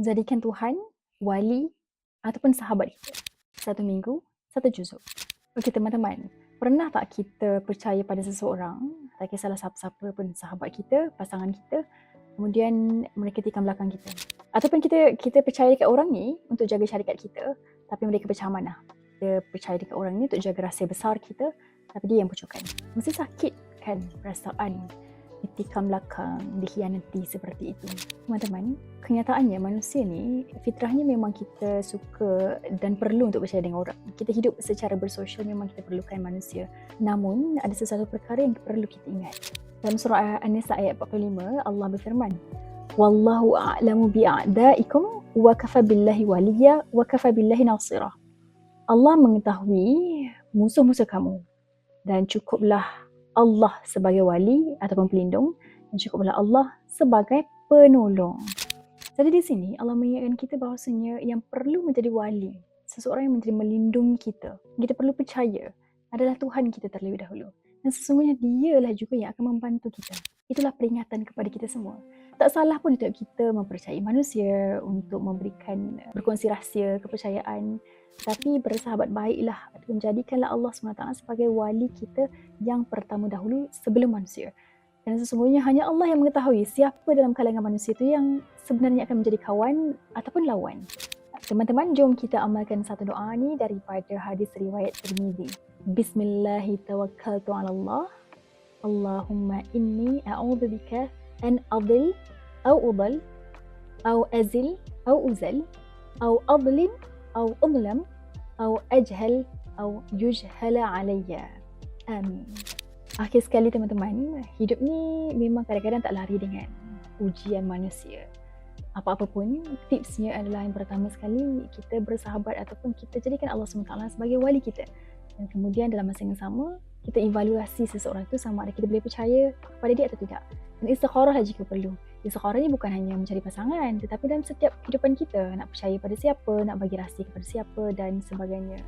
Jadikan Tuhan wali ataupun sahabat kita. Satu minggu, satu juzuk. Okey teman-teman, pernah tak kita percaya pada seseorang, tak kisahlah siapa-siapa pun, sahabat kita, pasangan kita, kemudian mereka tikam belakang kita. Ataupun kita percaya dekat orang ni untuk jaga syarikat kita, tapi mereka pecah amanah. Kita percaya dekat orang ni untuk jaga rahsia besar kita, tapi dia yang bocorkan. Mesti sakit kan perasaan ditikam belakang, dikhianati seperti itu. Teman-teman, kenyataannya manusia ni fitrahnya memang kita suka dan perlu untuk percaya dengan orang. Kita hidup secara bersosial memang kita perlukan manusia. Namun ada sesuatu perkara yang perlu kita ingat. Dalam surah An-Nisa ayat 45, Allah berfirman, "Wallahu a'lamu bi'a'daikum wa kafa billahi waliya wa kafa billahi nasira." Allah mengetahui musuh-musuh kamu dan cukuplah Allah sebagai wali ataupun pelindung dan cukuplah Allah sebagai penolong. Jadi di sini Allah mengingatkan kita bahawasanya yang perlu menjadi wali, seseorang yang menjadi melindungi kita perlu percaya adalah Tuhan kita terlebih dahulu. Dan sesungguhnya dialah juga yang akan membantu kita. Itulah peringatan kepada kita semua. Tak salah pun untuk kita mempercayai manusia, untuk memberikan berkongsi rahsia, kepercayaan. Tapi bersahabat baiklah ataupun jadikanlah Allah SWT sebagai wali kita yang pertama dahulu sebelum manusia. Dan sesungguhnya hanya Allah yang mengetahui siapa dalam kalangan manusia itu yang sebenarnya akan menjadi kawan ataupun lawan. Teman-teman, jom kita amalkan satu doa ni daripada hadis riwayat Tirmizi. Bismillahirrahmanirrahim. Allahumma inni a'udzubika an adil au udal au azil au uzal au adlim au udlam au ajhal au yujhala alayya. Amin. Akhir sekali teman-teman, hidup ni memang kadang-kadang tak lari dengan ujian manusia. Apa-apa pun, tipsnya adalah yang pertama sekali kita bersahabat ataupun kita jadikan Allah SWT sebagai wali kita. Dan kemudian dalam masa yang sama, kita evaluasi seseorang itu sama ada kita boleh percaya kepada dia atau tidak. Dan istikharah lah jika perlu. Istikharah ni bukan hanya mencari pasangan, tetapi dalam setiap kehidupan kita, nak percaya pada siapa, nak bagi rahsia kepada siapa dan sebagainya.